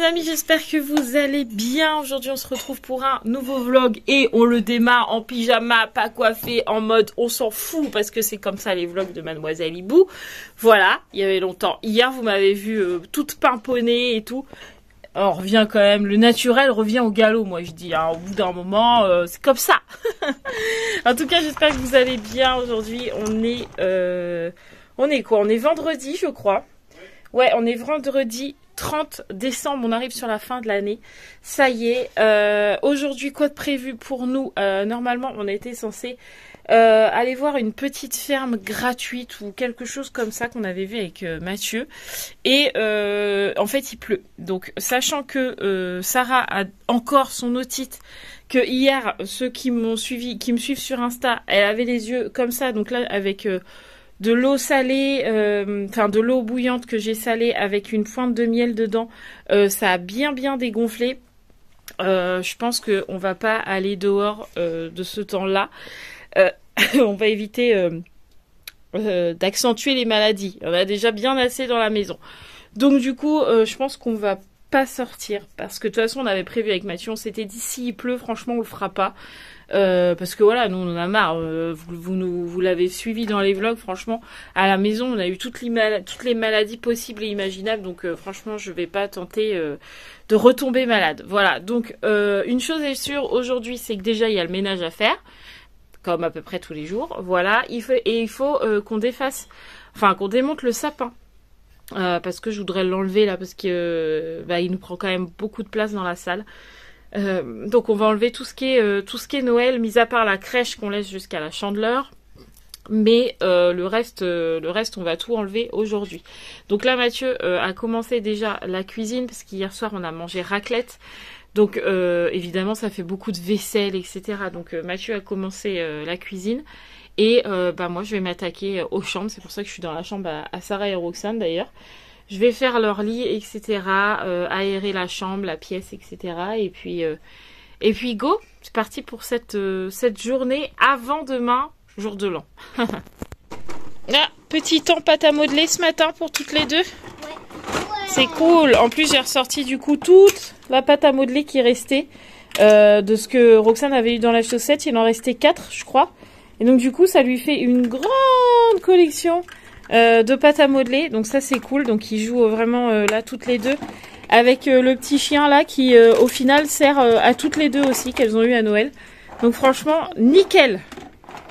les amis, j'espère que vous allez bien. Aujourd'hui on se retrouve pour un nouveau vlog et on le démarre en pyjama, pas coiffé, en mode on s'en fout parce que c'est comme ça les vlogs de Mademoiselle Hibou. Voilà, il y avait longtemps. Hier vous m'avez vu toute pimponnée et tout. On revient quand même, le naturel revient au galop, moi je dis, hein, au bout d'un moment, c'est comme ça. En tout cas, j'espère que vous allez bien. Aujourd'hui, on est quoi? On est vendredi, je crois. Ouais, on est vendredi 30 décembre, on arrive sur la fin de l'année. Ça y est, aujourd'hui, quoi de prévu pour nous? Normalement, on était censé aller voir une petite ferme gratuite ou quelque chose comme ça qu'on avait vu avec Mathieu. Et en fait, il pleut. Donc, sachant que Sarah a encore son otite, que hier, ceux qui m'ont suivi, qui me suivent sur Insta, elle avait les yeux comme ça. Donc là, avec de l'eau salée, enfin de l'eau bouillante que j'ai salée avec une pointe de miel dedans, ça a bien dégonflé. Je pense qu'on va pas aller dehors de ce temps-là. On va éviter d'accentuer les maladies. On a déjà bien assez dans la maison. Donc du coup, je pense qu'on va pas sortir. Parce que de toute façon, on avait prévu avec Mathieu, on s'était dit s'il pleut, franchement, on le fera pas. Parce que voilà, nous on en a marre. Vous l'avez suivi dans les vlogs, franchement, à la maison, on a eu toutes les maladies possibles et imaginables. Donc franchement, je vais pas tenter de retomber malade. Voilà, donc une chose est sûre, aujourd'hui, c'est que déjà, il y a le ménage à faire. Comme à peu près tous les jours, voilà. Il faut qu'on défasse, enfin qu'on démonte le sapin, parce que je voudrais l'enlever là, parce que il nous prend quand même beaucoup de place dans la salle. Donc on va enlever tout ce qui est Noël, mis à part la crèche qu'on laisse jusqu'à la Chandeleur. Mais le reste, on va tout enlever aujourd'hui. Donc là, Mathieu a commencé déjà la cuisine, parce qu'hier soir on a mangé raclette. Donc évidemment ça fait beaucoup de vaisselle, etc. Donc Mathieu a commencé la cuisine. Et moi je vais m'attaquer aux chambres. C'est pour ça que je suis dans la chambre à Sarah et Roxane d'ailleurs. Je vais faire leur lit, etc. Aérer la chambre, la pièce, etc. Et puis go, c'est parti pour cette journée avant demain, jour de l'an. Ah, petit temps pâte à modeler ce matin pour toutes les deux. C'est cool. En plus, j'ai ressorti du coup toute la pâte à modeler qui restait de ce que Roxane avait eu dans la chaussette. Il en restait 4, je crois. Et donc, du coup, ça lui fait une grande collection de pâte à modeler. Donc, ça, c'est cool. Donc, ils jouent vraiment là toutes les deux. Avec le petit chien là qui, au final, sert à toutes les deux aussi qu'elles ont eu à Noël. Donc, franchement, nickel.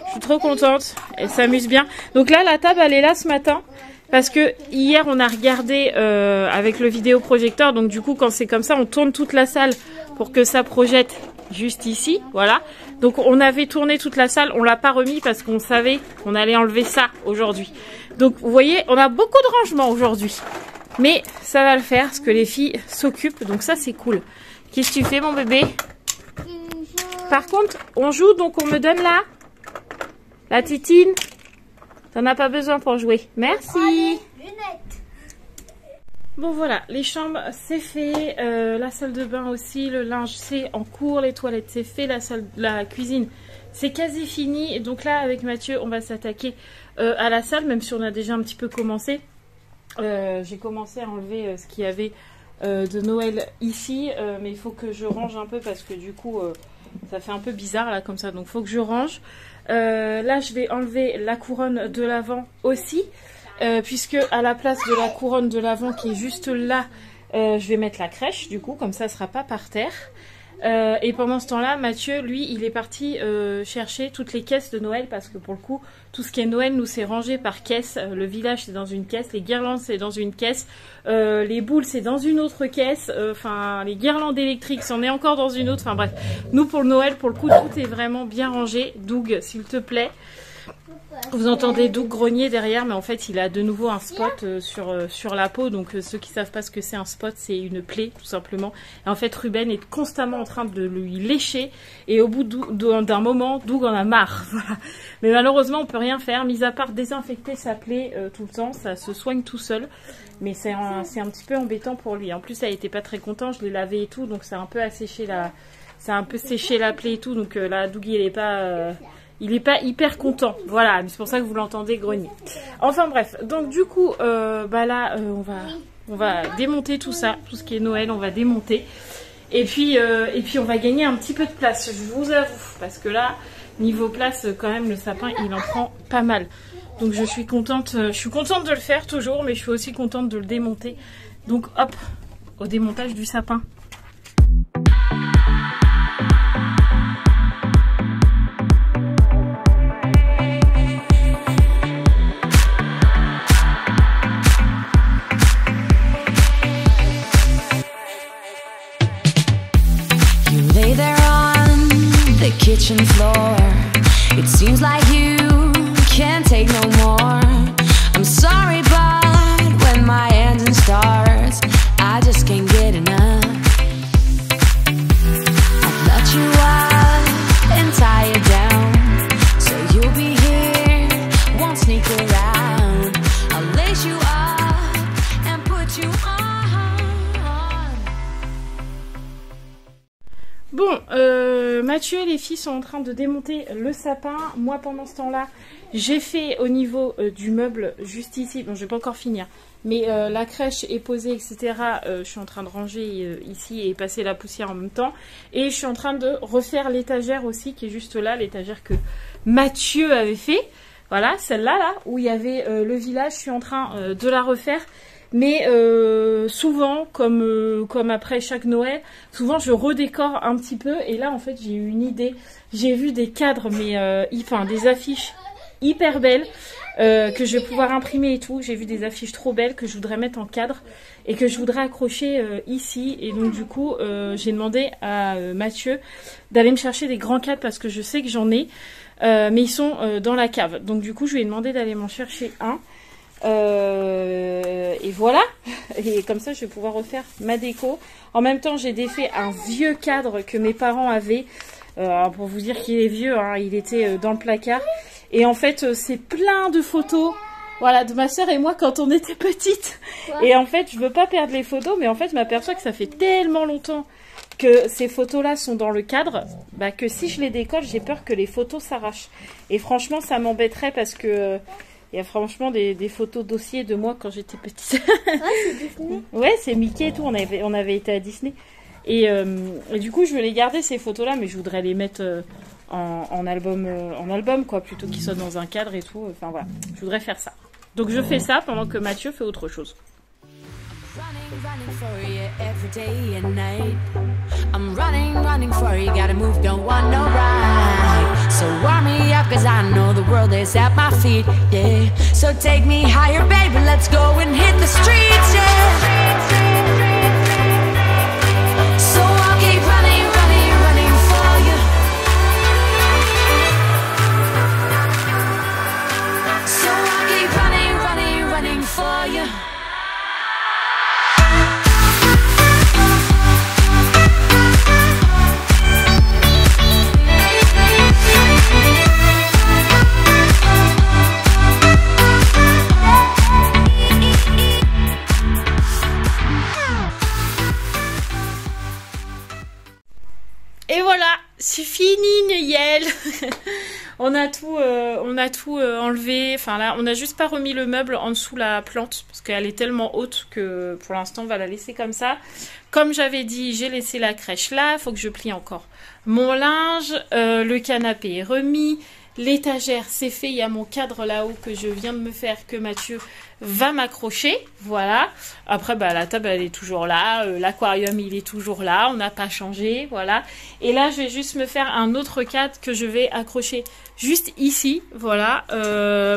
Je suis trop contente. Elles s'amusent bien. Donc là, la table, elle est là ce matin. Parce que hier on a regardé avec le vidéoprojecteur, donc du coup quand c'est comme ça on tourne toute la salle pour que ça projette juste ici, voilà. Donc on avait tourné toute la salle, on l'a pas remis parce qu'on savait qu'on allait enlever ça aujourd'hui. Donc vous voyez, on a beaucoup de rangement aujourd'hui. Mais ça va le faire parce que les filles s'occupent, donc ça c'est cool. Qu'est-ce que tu fais mon bébé? Par contre on joue, donc on me donne la titine. T'en as pas besoin pour jouer. Merci. Bon voilà, les chambres c'est fait, la salle de bain aussi, le linge c'est en cours, les toilettes c'est fait, la cuisine c'est quasi fini. Et donc là avec Mathieu on va s'attaquer à la salle, même si on a déjà un petit peu commencé. J'ai commencé à enlever ce qu'il y avait de Noël ici, mais il faut que je range un peu parce que du coup ça fait un peu bizarre là comme ça, donc il faut que je range. Là je vais enlever la couronne de l'avant aussi, puisque à la place de la couronne de l'avant qui est juste là, je vais mettre la crèche du coup, comme ça sera pas par terre. Et pendant ce temps-là, Mathieu, lui, il est parti chercher toutes les caisses de Noël, parce que pour le coup, tout ce qui est Noël, nous, c'est rangé par caisse. Le village, c'est dans une caisse, les guirlandes, c'est dans une caisse, les boules, c'est dans une autre caisse, enfin, les guirlandes électriques, c'en est encore dans une autre, enfin bref. Nous, pour le Noël, pour le coup, tout est vraiment bien rangé. Doug, s'il te plaît. Vous entendez Doug grogner derrière, mais en fait il a de nouveau un spot sur la peau. Donc ceux qui savent pas ce que c'est un spot, c'est une plaie tout simplement. Et en fait Ruben est constamment en train de lui lécher, et au bout d'un moment Doug en a marre. Voilà. Mais malheureusement on peut rien faire, mis à part désinfecter sa plaie tout le temps, ça se soigne tout seul. Mais c'est un petit peu embêtant pour lui. En plus elle était pas très content, je l'ai lavé et tout, donc ça a un peu asséché séché la plaie et tout. Donc là Doug il est pas hyper content, voilà, mais c'est pour ça que vous l'entendez grogner. Enfin bref, donc du coup, là, on va On va démonter tout ça, tout ce qui est Noël, on va démonter. Et puis on va gagner un petit peu de place, je vous avoue. Parce que là, niveau place, quand même, le sapin, il en prend pas mal. Donc je suis contente de le faire toujours, mais je suis aussi contente de le démonter. Donc hop, au démontage du sapin. Kitchen floor, it seems like you can't take no more. I'm sorry, but when my engine starts, I just can't get enough. I've let you up and tie you down, so you'll be here, won't sneak around. I'll lace you up and put you on. Bon, Mathieu et les filles sont en train de démonter le sapin. Moi, pendant ce temps-là, j'ai fait au niveau du meuble juste ici. Bon, je vais pas encore finir. Mais la crèche est posée, etc. Je suis en train de ranger ici et passer la poussière en même temps. Et je suis en train de refaire l'étagère aussi, qui est juste là, l'étagère que Mathieu avait fait. Voilà, celle-là, là, où il y avait le village. Je suis en train de la refaire. Mais souvent, comme après chaque Noël, souvent je redécore un petit peu. Et là, en fait, j'ai eu une idée. J'ai vu des cadres, mais enfin des affiches hyper belles que je vais pouvoir imprimer et tout. J'ai vu des affiches trop belles que je voudrais mettre en cadre et que je voudrais accrocher ici. Et donc du coup, j'ai demandé à Mathieu d'aller me chercher des grands cadres parce que je sais que j'en ai, mais ils sont dans la cave. Donc du coup, je lui ai demandé d'aller m'en chercher un. Et voilà, et comme ça je vais pouvoir refaire ma déco. En même temps j'ai défait un vieux cadre que mes parents avaient, pour vous dire qu'il est vieux, hein, il était dans le placard. Et en fait c'est plein de photos, voilà, de ma soeur et moi quand on était petites. Ouais. Et en fait je veux pas perdre les photos, mais en fait je m'aperçois que ça fait tellement longtemps que ces photos là sont dans le cadre, bah, que si je les décolle j'ai peur que les photos s'arrachent. Et franchement ça m'embêterait parce que il y a franchement des photos dossiers de moi quand j'étais petite. Ouais, c'est Disney. Ouais, c'est Mickey et tout. On avait été à Disney. Et du coup, je veux les garder ces photos-là, mais je voudrais les mettre en album, quoi, plutôt qu'ils soient dans un cadre et tout. Enfin voilà, je voudrais faire ça. Donc je fais ça pendant que Mathieu fait autre chose. Running for you every day and night. I'm running for you, gotta move, don't want no ride. So warm me up, cause I know the world is at my feet, yeah. So take me higher, baby, let's go and hit the streets, yeah. So I'll keep running for you. So I'll keep running for you. Et voilà, c'est fini Noël. on a tout enlevé. Enfin là, on n'a juste pas remis le meuble en dessous la plante parce qu'elle est tellement haute que pour l'instant on va la laisser comme ça. Comme j'avais dit, j'ai laissé la crèche là. Faut que je plie encore mon linge. Le canapé est remis. L'étagère c'est fait. Il y a mon cadre là-haut que je viens de me faire que Mathieu va m'accrocher. Voilà. Après, bah, la table elle est toujours là. L'aquarium il est toujours là. On n'a pas changé. Voilà. Et là, je vais juste me faire un autre cadre que je vais accrocher juste ici. Voilà.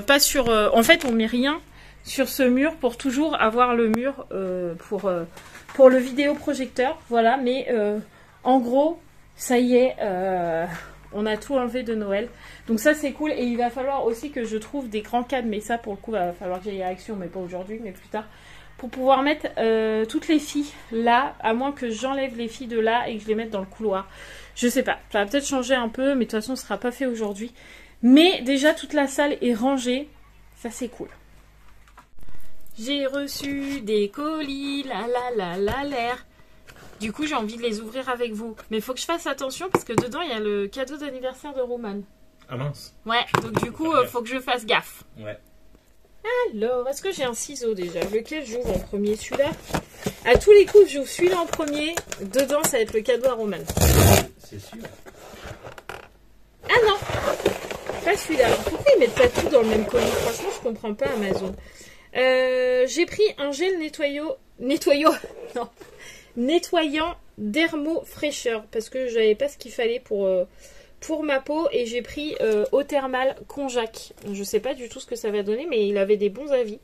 Pas sur. En fait, on met rien sur ce mur pour toujours avoir le mur pour le vidéoprojecteur. Voilà. Mais en gros, ça y est. On a tout enlevé de Noël. Donc ça c'est cool. Et il va falloir aussi que je trouve des grands cadres. Mais ça pour le coup il va falloir que j'aille à Action. Mais pas aujourd'hui mais plus tard. Pour pouvoir mettre toutes les filles là. À moins que j'enlève les filles de là et que je les mette dans le couloir. Je sais pas. Ça va peut-être changer un peu. Mais de toute façon ce sera pas fait aujourd'hui. Mais déjà toute la salle est rangée. Ça c'est cool. J'ai reçu des colis. L'air. Du coup, j'ai envie de les ouvrir avec vous. Mais il faut que je fasse attention parce que dedans, il y a le cadeau d'anniversaire de Roman. Ah mince. Ouais, donc du coup, faut que je fasse gaffe. Ouais. Alors, est-ce que j'ai un ciseau déjà? Lequel j'ouvre en premier? Celui-là? À tous les coups, j'ouvre celui-là en premier. Dedans, ça va être le cadeau à Roman. C'est sûr. Ah non! Pas celui-là. Alors, pourquoi ils mettent pas tout dans le même colis? Franchement, je comprends pas Amazon. J'ai pris un gel non. Nettoyant dermo-fraîcheur. Parce que j'avais pas ce qu'il fallait pour ma peau. Et j'ai pris eau thermale Konjac. Je sais pas du tout ce que ça va donner, mais il avait des bons avis.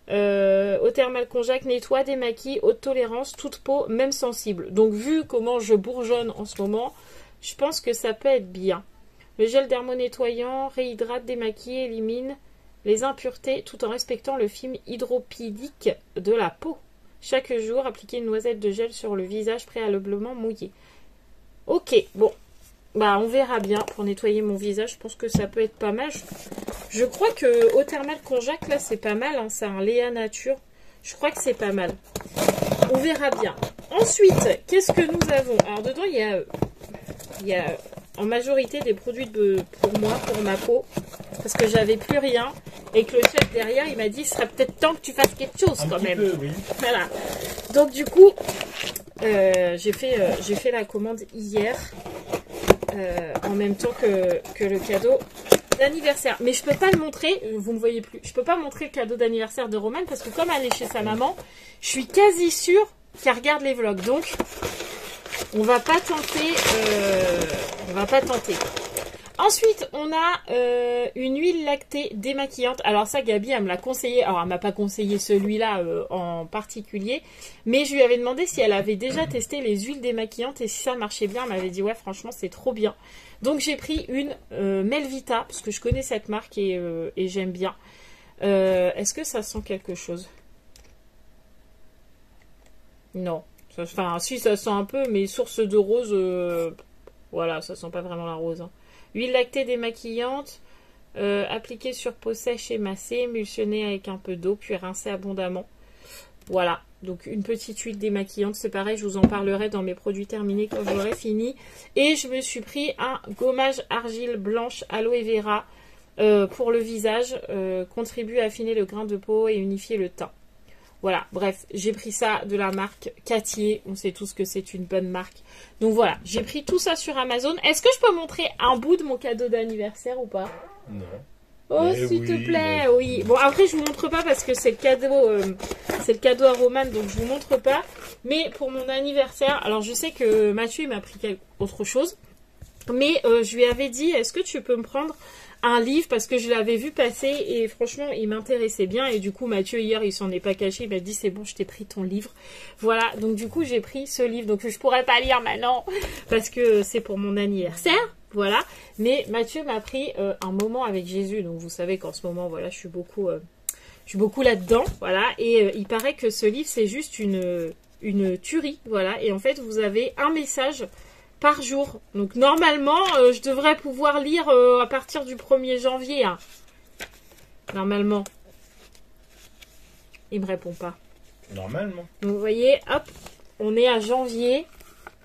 Eau thermale Konjac nettoie, démaquille, haute tolérance, toute peau, même sensible. Donc vu comment je bourgeonne en ce moment, je pense que ça peut être bien. Le gel dermo-nettoyant réhydrate, démaquille, élimine les impuretés tout en respectant le film hydropidique de la peau. Chaque jour, appliquez une noisette de gel sur le visage préalablement mouillé. Ok, bon. Bah, on verra bien pour nettoyer mon visage. Je pense que ça peut être pas mal. Je crois que eau thermale Konjac, là, c'est pas mal. Hein. C'est un Léa Nature. Je crois que c'est pas mal. On verra bien. Ensuite, qu'est-ce que nous avons? Alors, dedans, il y a en majorité des produits pour moi, pour ma peau. Parce que j'avais plus rien. Et que le chef derrière, il m'a dit, ce serait peut-être temps que tu fasses quelque chose quand même. Peu, oui. Voilà. Donc, du coup, j'ai fait la commande hier. En même temps que le cadeau d'anniversaire. Mais je peux pas le montrer, vous me voyez plus. Je peux pas montrer le cadeau d'anniversaire de Roman parce que comme elle est chez sa maman, je suis quasi sûre qu'elle regarde les vlogs. Donc, on va pas tenter. Ensuite, on a une huile lactée démaquillante. Alors ça, Gabi, elle me l'a conseillé. Alors, elle m'a pas conseillé celui-là en particulier. Mais je lui avais demandé si elle avait déjà testé les huiles démaquillantes et si ça marchait bien. Elle m'avait dit, ouais, franchement, c'est trop bien. Donc, j'ai pris une Melvita, parce que je connais cette marque et j'aime bien. Est-ce que ça sent quelque chose? Non. Enfin, si, ça sent un peu, mais source de rose, voilà, ça sent pas vraiment la rose. Hein. Huile lactée démaquillante, appliquée sur peau sèche et massée, émulsionnée avec un peu d'eau, puis rincée abondamment. Voilà, donc une petite huile démaquillante, c'est pareil, je vous en parlerai dans mes produits terminés quand j'aurai fini. Et je me suis pris un gommage argile blanche aloe vera pour le visage, contribue à affiner le grain de peau et unifier le teint. Voilà, bref, j'ai pris ça de la marque Cartier. On sait tous que c'est une bonne marque. Donc voilà, j'ai pris tout ça sur Amazon. Est-ce que je peux montrer un bout de mon cadeau d'anniversaire ou pas? Non. Oh, s'il te plaît, oui. Bon, après, je vous montre pas parce que c'est le cadeau à Roman, donc je vous montre pas. Mais pour mon anniversaire, alors je sais que Mathieu, il m'a pris autre chose. Mais je lui avais dit, est-ce que tu peux me prendre un livre parce que je l'avais vu passer et franchement il m'intéressait bien et du coup Mathieu hier il s'en est pas caché, il m'a dit c'est bon je t'ai pris ton livre, voilà, donc du coup j'ai pris ce livre, donc je pourrais pas lire maintenant parce que c'est pour mon anniversaire, voilà, mais Mathieu m'a pris un moment avec Jésus, donc vous savez qu'en ce moment voilà je suis beaucoup là-dedans, voilà, et il paraît que ce livre c'est juste une tuerie, voilà, et en fait vous avez un message par jour. Donc normalement, je devrais pouvoir lire à partir du 1er janvier. Hein. Normalement. Il me répond pas. Normalement. Donc vous voyez, hop, on est à janvier.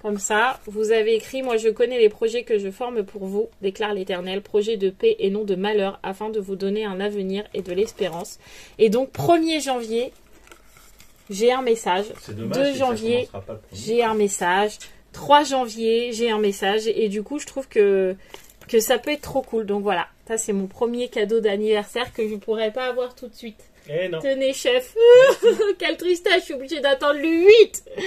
Comme ça, vous avez écrit, moi je connais les projets que je forme pour vous, déclare l'Éternel, projet de paix et non de malheur, afin de vous donner un avenir et de l'espérance. Et donc 1er janvier, j'ai un message. 2 janvier, j'ai un message. 3 janvier, j'ai un message et du coup, je trouve que ça peut être trop cool. Donc voilà, ça c'est mon premier cadeau d'anniversaire que je ne pourrais pas avoir tout de suite. Eh non. Tenez, chef. Quelle tristesse, je suis obligée d'attendre le 8. Ouais.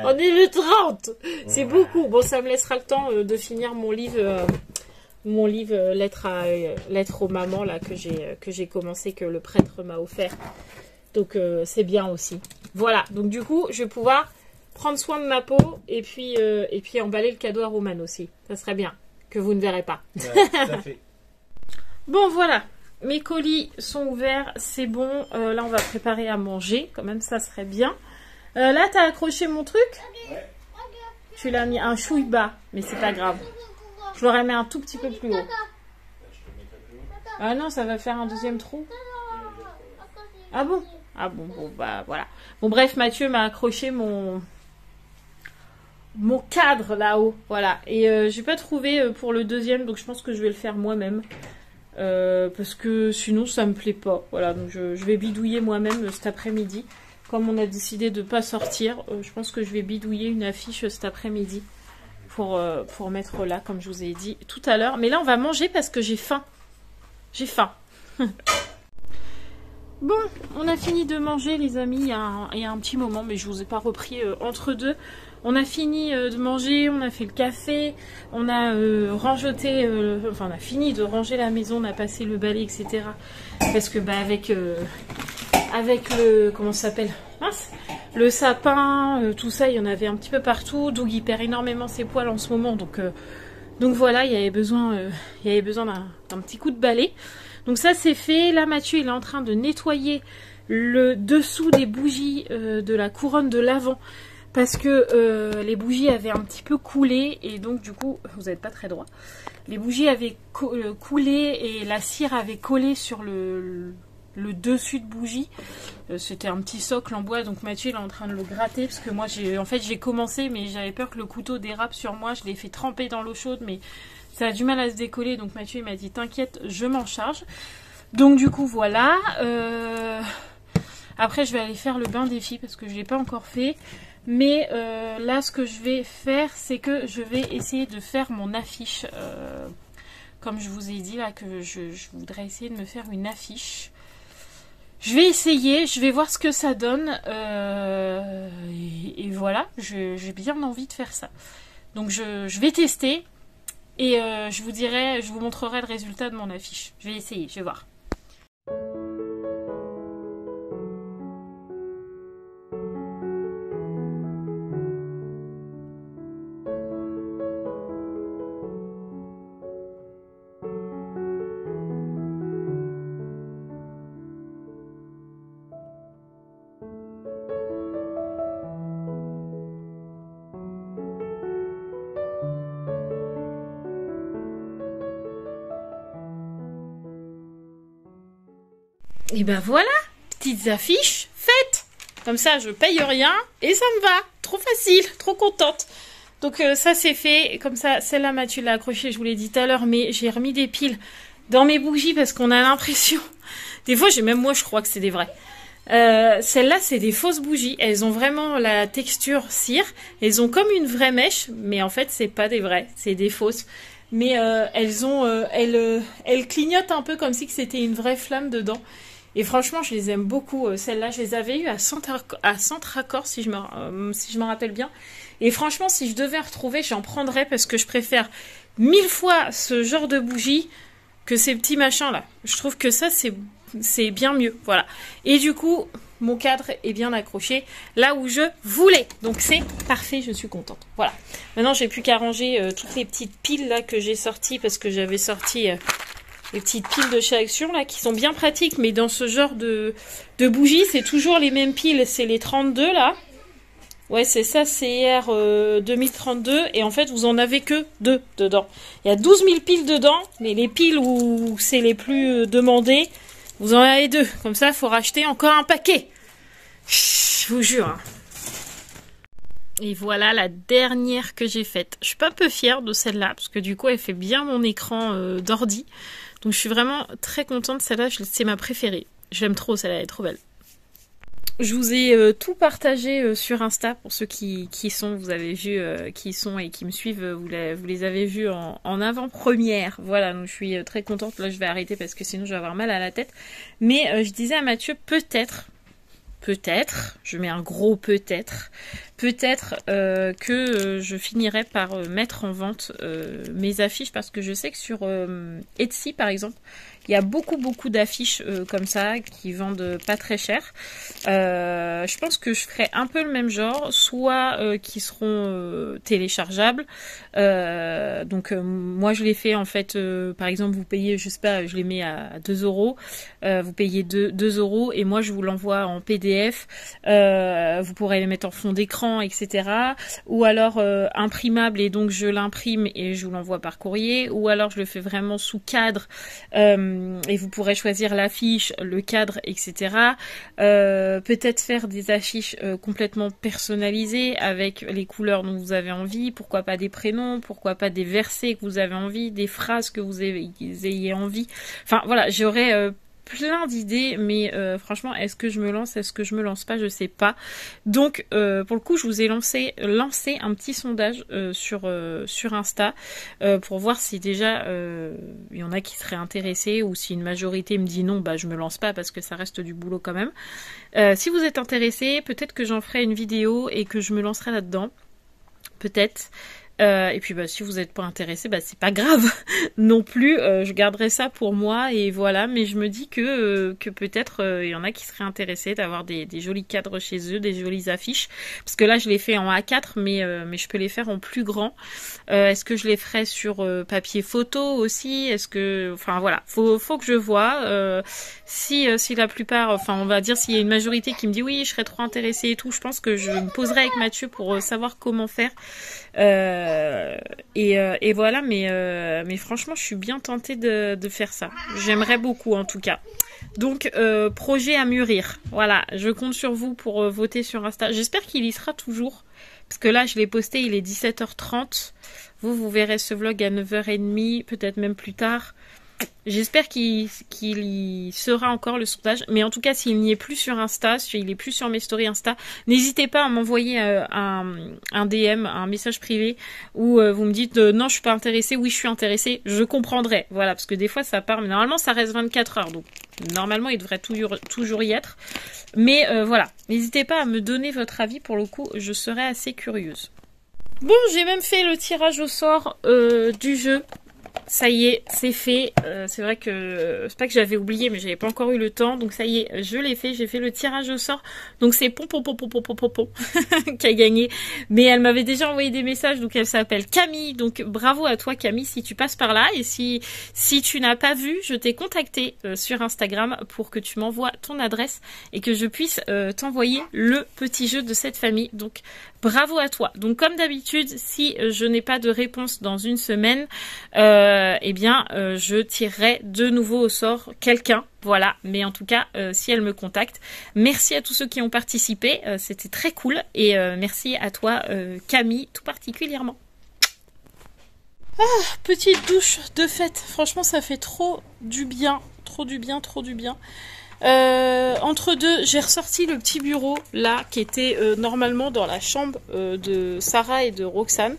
On est le 30. C'est beaucoup. Bon, ça me laissera le temps de finir mon livre lettre aux mamans là que j'ai commencé, que le prêtre m'a offert. Donc c'est bien aussi. Voilà, donc du coup, je vais pouvoir prendre soin de ma peau et puis emballer le cadeau à Roman aussi. Ça serait bien, que vous ne verrez pas. Ouais, tout à fait. Bon, voilà. Mes colis sont ouverts, c'est bon. Là, on va préparer à manger. Quand même, ça serait bien. Là, t'as accroché mon truc? Ouais. Tu l'as mis un chouille bas, mais c'est pas grave. Je l'aurais mis un tout petit peu plus haut. Ah non, ça va faire un deuxième trou. Ah bon? Ah bon, bah voilà. Bon, bref, Mathieu m'a accroché mon cadre là-haut, voilà, et je n'ai pas trouvé pour le deuxième, donc je pense que je vais le faire moi-même. parce que sinon ça me plaît pas. Voilà, donc je vais bidouiller moi-même cet après-midi. Comme on a décidé de pas sortir, je pense que je vais bidouiller une affiche cet après-midi pour mettre là, comme je vous ai dit tout à l'heure. Mais là, on va manger parce que j'ai faim. J'ai faim. Bon, on a fini de manger, les amis, il y a un petit moment, mais je vous ai pas repris entre deux. On a fini de manger, on a fait le café, on a rangeté, enfin on a fini de ranger la maison, on a passé le balai, etc. Parce que bah avec le, comment ça s'appelle, mince, le sapin, tout ça, il y en avait un petit peu partout. Doug il perd énormément ses poils en ce moment, donc voilà, il y avait besoin d'un petit coup de balai. Donc ça c'est fait. Là Mathieu il est en train de nettoyer le dessous des bougies de la couronne de l'avant. Parce que les bougies avaient un petit peu coulé. Et donc du coup, vous n'êtes pas très droit. Les bougies avaient coulé et la cire avait collé sur le dessus de bougie. C'était un petit socle en bois. Donc Mathieu il est en train de le gratter. Parce que moi j'ai commencé mais j'avais peur que le couteau dérape sur moi. Je l'ai fait tremper dans l'eau chaude mais ça a du mal à se décoller. Donc Mathieu il m'a dit t'inquiète, je m'en charge. Donc du coup voilà. Après je vais aller faire le bain des filles parce que je ne l'ai pas encore fait. Mais là ce que je vais faire c'est que je vais essayer de faire mon affiche. Comme je vous ai dit là que je voudrais essayer de me faire une affiche. Je vais essayer, je vais voir ce que ça donne. Et voilà, j'ai bien envie de faire ça. Donc je vais tester. Et je vous montrerai le résultat de mon affiche. Je vais essayer, je vais voir. Et ben voilà, petites affiches faites. Comme ça, je paye rien et ça me va. Trop facile, trop contente. Donc ça c'est fait. Comme ça, celle-là, Mathieu l'a accrochée, je vous l'ai dit tout à l'heure, mais j'ai remis des piles dans mes bougies parce qu'on a l'impression... Des fois, même moi, je crois que c'est des vrais. Celles-là, c'est des fausses bougies. Elles ont vraiment la texture cire. Elles ont comme une vraie mèche, mais en fait, c'est pas des vraies, c'est des fausses. Mais elles clignotent un peu comme si c'était une vraie flamme dedans. Et franchement, je les aime beaucoup. Celles-là, je les avais eues à Centraccord, si je me rappelle bien. Et franchement, si je devais retrouver, j'en prendrais parce que je préfère 1000 fois ce genre de bougie que ces petits machins-là. Je trouve que ça, c'est bien mieux. Voilà. Et du coup, mon cadre est bien accroché là où je voulais. Donc, c'est parfait, je suis contente. Voilà. Maintenant, j'ai plus qu'à ranger toutes les petites piles là que j'ai sorties parce que j'avais sorti... les petites piles de chez Action là qui sont bien pratiques, mais dans ce genre de bougies c'est toujours les mêmes piles, c'est les 32 là. Ouais c'est ça, CR 2032 et en fait vous en avez que 2 dedans. Il y a 12 000 piles dedans, mais les piles où c'est les plus demandées, vous en avez 2. Comme ça faut racheter encore un paquet. Je vous jure. Hein. Et voilà la dernière que j'ai faite. Je suis pas un peu fière de celle-là parce que du coup elle fait bien mon écran d'ordi. Donc je suis vraiment très contente, celle-là, c'est ma préférée. J'aime trop, celle-là, elle est trop belle. Je vous ai tout partagé sur Insta pour ceux qui sont, vous avez vu, qui sont et qui me suivent, vous les avez vus en avant-première. Voilà, donc je suis très contente. Là, je vais arrêter parce que sinon je vais avoir mal à la tête. Mais je disais à Mathieu, peut-être, je mets un gros peut-être que je finirai par mettre en vente mes affiches parce que je sais que sur Etsy par exemple il y a beaucoup d'affiches comme ça qui vendent pas très cher. Je pense que je ferai un peu le même genre, soit qui seront téléchargeables. Donc moi je les fais en fait, par exemple vous payez, je sais pas, je les mets à 2 €. Vous payez 2 € et moi je vous l'envoie en PDF. Vous pourrez les mettre en fond d'écran, etc. Ou alors et donc je l'imprime et je vous l'envoie par courrier. Ou alors je le fais vraiment sous cadre. et vous pourrez choisir l'affiche, le cadre, etc. Peut-être faire des affiches complètement personnalisées avec les couleurs dont vous avez envie, pourquoi pas des prénoms, pourquoi pas des versets que vous avez envie, des phrases que vous ayez envie. Enfin voilà, j'aurais plein d'idées, mais franchement, est-ce que je me lance, est-ce que je me lance pas, je sais pas. Donc pour le coup, je vous ai lancé un petit sondage sur Insta pour voir si déjà il y en a qui seraient intéressés, ou si une majorité me dit non, bah je me lance pas parce que ça reste du boulot quand même. Si vous êtes intéressés, peut-être que j'en ferai une vidéo et que je me lancerai là-dedans. Peut-être. Et puis si vous n'êtes pas intéressé, c'est pas grave non plus, je garderai ça pour moi et voilà, mais je me dis que peut-être il y en a qui seraient intéressés d'avoir des jolis cadres chez eux, des jolies affiches, parce que là je les fais en A4 mais je peux les faire en plus grand. Est-ce que je les ferai sur papier photo aussi, est-ce que, enfin voilà, faut que je vois si la plupart, enfin on va dire s'il y a une majorité qui me dit oui je serais trop intéressée et tout, je pense que je me poserai avec Mathieu pour savoir comment faire. Et voilà, mais franchement je suis bien tentée de faire ça, j'aimerais beaucoup en tout cas. Donc projet à mûrir, voilà, je compte sur vous pour voter sur Insta. J'espère qu'il y sera toujours, parce que là je l'ai posté, il est 17h30, vous verrez ce vlog à 9h30, peut-être même plus tard. J'espère qu'il y sera encore le sondage, mais en tout cas s'il n'y est plus sur Insta, s'il est plus sur mes stories Insta, n'hésitez pas à m'envoyer un DM, un message privé où vous me dites non je suis pas intéressée, oui je suis intéressée, je comprendrai, voilà, parce que des fois ça part, mais normalement ça reste 24 heures, donc normalement il devrait toujours y être, mais voilà, n'hésitez pas à me donner votre avis, pour le coup je serais assez curieuse. Bon, j'ai même fait le tirage au sort du jeu. Ça y est, c'est fait. C'est vrai que c'est pas que j'avais oublié, mais j'avais pas encore eu le temps. Donc ça y est, je l'ai fait. J'ai fait le tirage au sort. Donc c'est Pom qui a gagné. Mais elle m'avait déjà envoyé des messages. Donc elle s'appelle Camille. Donc bravo à toi Camille si tu passes par là. Et si tu n'as pas vu, je t'ai contacté sur Instagram pour que tu m'envoies ton adresse et que je puisse t'envoyer le petit jeu de cette famille. Donc bravo à toi. Donc comme d'habitude, si je n'ai pas de réponse dans une semaine, je tirerai de nouveau au sort quelqu'un. Voilà, mais en tout cas, si elle me contacte, merci à tous ceux qui ont participé, c'était très cool, et merci à toi Camille tout particulièrement. Ah, petite douche de fête, franchement ça fait trop du bien. Entre deux, j'ai ressorti le petit bureau là qui était normalement dans la chambre de Sarah et de Roxane.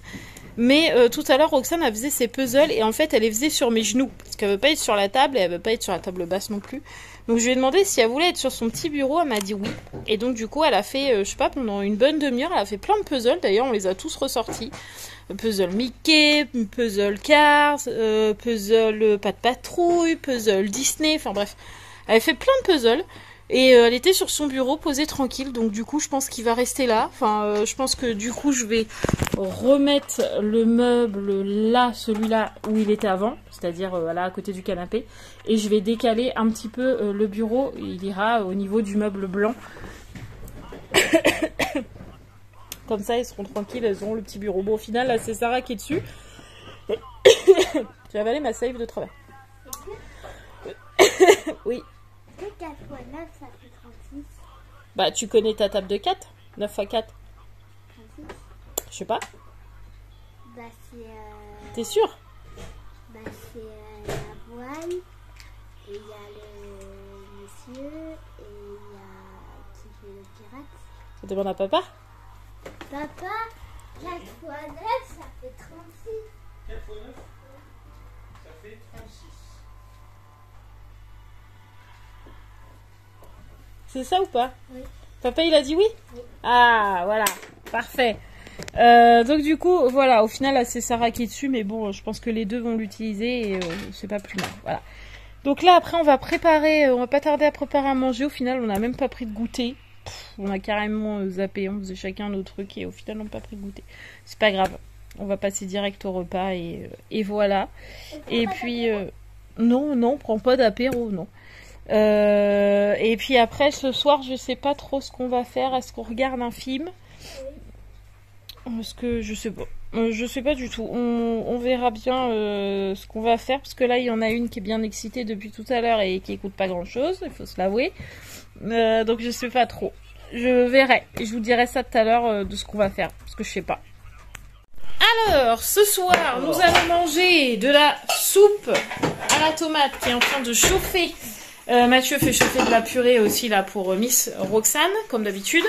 Mais tout à l'heure, Roxane, elle faisait ses puzzles et en fait, elle les faisait sur mes genoux. Parce qu'elle veut pas être sur la table et elle veut pas être sur la table basse non plus. Donc je lui ai demandé si elle voulait être sur son petit bureau, elle m'a dit oui. Et donc du coup, elle a fait, je sais pas, pendant une bonne demi-heure, elle a fait plein de puzzles. D'ailleurs, on les a tous ressortis. Puzzle Mickey, puzzle Cars, puzzle Pas de Patrouille, puzzle Disney, enfin bref. Elle a fait plein de puzzles. Et elle était sur son bureau posée tranquille, donc du coup je pense qu'il va rester là. Enfin je pense que du coup je vais remettre le meuble là, celui-là où il était avant, c'est-à-dire là à côté du canapé, et je vais décaler un petit peu le bureau, il ira au niveau du meuble blanc. Comme ça elles seront tranquilles, elles auront le petit bureau. Bon au final là c'est Sarah qui est dessus. J'ai avalé ma salive de travail. Oui. 4 x 9, ça fait 36. Bah, tu connais ta table de 4 9 x 4 36. Je sais pas. Bah, c'est. T'es sûr? Bah, c'est la voile. Et il y a le monsieur. Et il y a. Qui fait le pirate? Ça demande à papa? Papa, 4 x 9, ça fait 36. 4 x 9, ça fait 36. C'est ça ou pas? Oui. Papa il a dit oui? Oui. Ah voilà, parfait. Donc du coup voilà, au final là c'est Sarah qui est dessus, mais bon je pense que les deux vont l'utiliser et c'est pas plus mal. Voilà. Donc là après on va pas tarder à préparer à manger. Au final on n'a même pas pris de goûter. On a carrément zappé, on faisait chacun nos trucs et au final on n'a pas pris de goûter. C'est pas grave, on va passer direct au repas et voilà. Et puis non, on prend pas d'apéro, non. Et puis après ce soir je sais pas trop ce qu'on va faire. Est-ce qu'on regarde un film? Parce que je sais pas. Je sais pas du tout. On verra bien ce qu'on va faire. Parce que là, il y en a une qui est bien excitée depuis tout à l'heure et qui écoute pas grand chose. Il faut se l'avouer. Donc je sais pas trop. Je verrai. Et je vous dirai ça tout à l'heure de ce qu'on va faire. Parce que je sais pas. Alors, ce soir, nous allons manger de la soupe à la tomate qui est en train de chauffer. Mathieu fait chauffer de la purée aussi là pour Miss Roxane, comme d'habitude.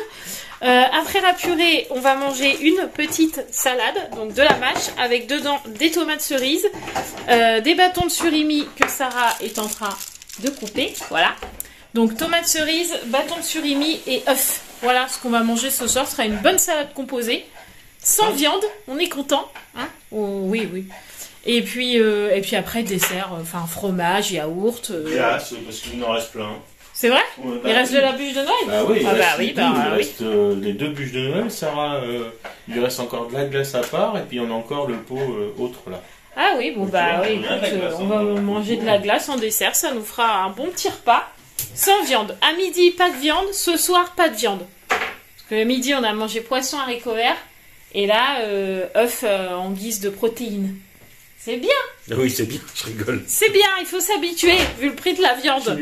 Après la purée, on va manger une petite salade, donc de la mâche, avec dedans des tomates cerises, des bâtons de surimi que Sarah est en train de couper. Voilà. Donc tomates cerises, bâtons de surimi et œufs. Voilà ce qu'on va manger ce soir. Ce sera une bonne salade composée. Sans viande, on est content. Hein, oh, oui, oui. Et puis après, dessert, enfin fromage, yaourt. Glace, parce qu'il en reste plein. C'est vrai? Ouais, Il reste de la bûche de Noël? Bah oui, il oui. reste les 2 bûches de Noël, Sarah. Il lui reste encore de la glace à part, et puis on a encore le pot autre là. Ah oui, bon bah oui, on a de la glace, on va manger de la glace en dessert, ça nous fera un bon petit repas. Sans viande. À midi, pas de viande. Ce soir, pas de viande. Parce que à midi, on a mangé poisson haricots verts. Et là, œufs en guise de protéines. C'est bien. Oui, c'est bien, je rigole. C'est bien, il faut s'habituer, vu le prix de la viande.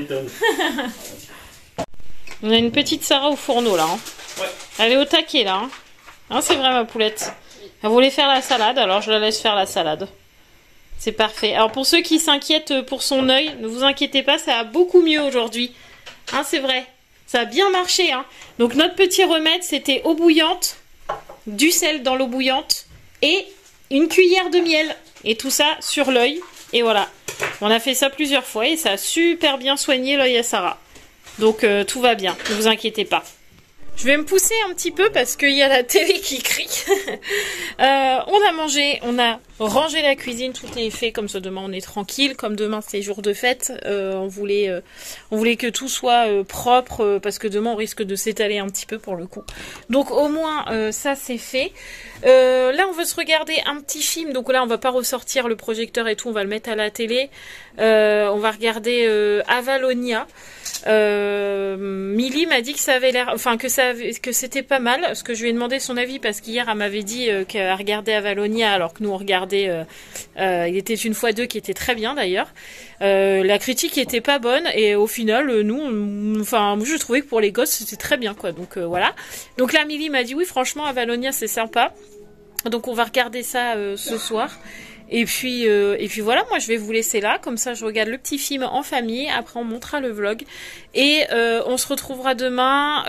On a une petite Sarah au fourneau, là. Hein. Ouais. Elle est au taquet, là. Hein. Hein, c'est vrai, ma poulette. Elle voulait faire la salade, alors je la laisse faire la salade. C'est parfait. Alors, pour ceux qui s'inquiètent pour son œil, ne vous inquiétez pas, ça va beaucoup mieux aujourd'hui. Hein, c'est vrai. Ça a bien marché, hein. Donc, notre petit remède, c'était eau bouillante, du sel dans l'eau bouillante et une cuillère de miel. Et tout ça sur l'œil. Et voilà. On a fait ça plusieurs fois et ça a super bien soigné l'œil à Sarah. Donc tout va bien. Ne vous inquiétez pas. Je vais me pousser un petit peu parce qu'il y a la télé qui crie. On a mangé, on a rangé la cuisine, tout est fait comme ça. Demain on est tranquille, comme demain c'est jour de fête. On voulait que tout soit propre parce que demain on risque de s'étaler un petit peu pour le coup. Donc au moins ça c'est fait. Là on veut se regarder un petit film. Donc là on va pas ressortir le projecteur et tout, on va le mettre à la télé. On va regarder Avalonia. Milly m'a dit que ça avait l'air, enfin que c'était pas mal, parce que je lui ai demandé son avis parce qu'hier elle m'avait dit qu'elle regardait Avalonia alors que nous on regardait Il était une fois deux qui était très bien d'ailleurs. La critique était pas bonne et au final nous moi je trouvais que pour les gosses c'était très bien quoi, donc voilà. Donc là Milly m'a dit oui franchement Avalonia c'est sympa, donc on va regarder ça ce soir. Et puis voilà, moi je vais vous laisser là, comme ça je regarde le petit film en famille, après on montrera le vlog. Et on se retrouvera demain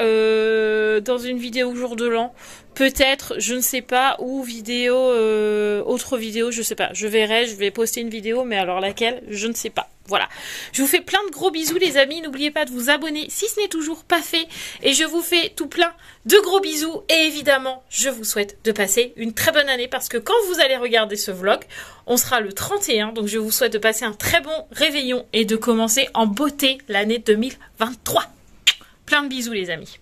dans une vidéo jour de l'an, peut-être, je ne sais pas, ou vidéo, autre vidéo, je sais pas. Je verrai, je vais poster une vidéo, mais alors laquelle, je ne sais pas. Voilà. Je vous fais plein de gros bisous les amis, n'oubliez pas de vous abonner si ce n'est toujours pas fait. Et je vous fais tout plein de gros bisous. Et évidemment, je vous souhaite de passer une très bonne année parce que quand vous allez regarder ce vlog, on sera le 31. Donc je vous souhaite de passer un très bon réveillon et de commencer en beauté l'année 2023. Plein de bisous les amis.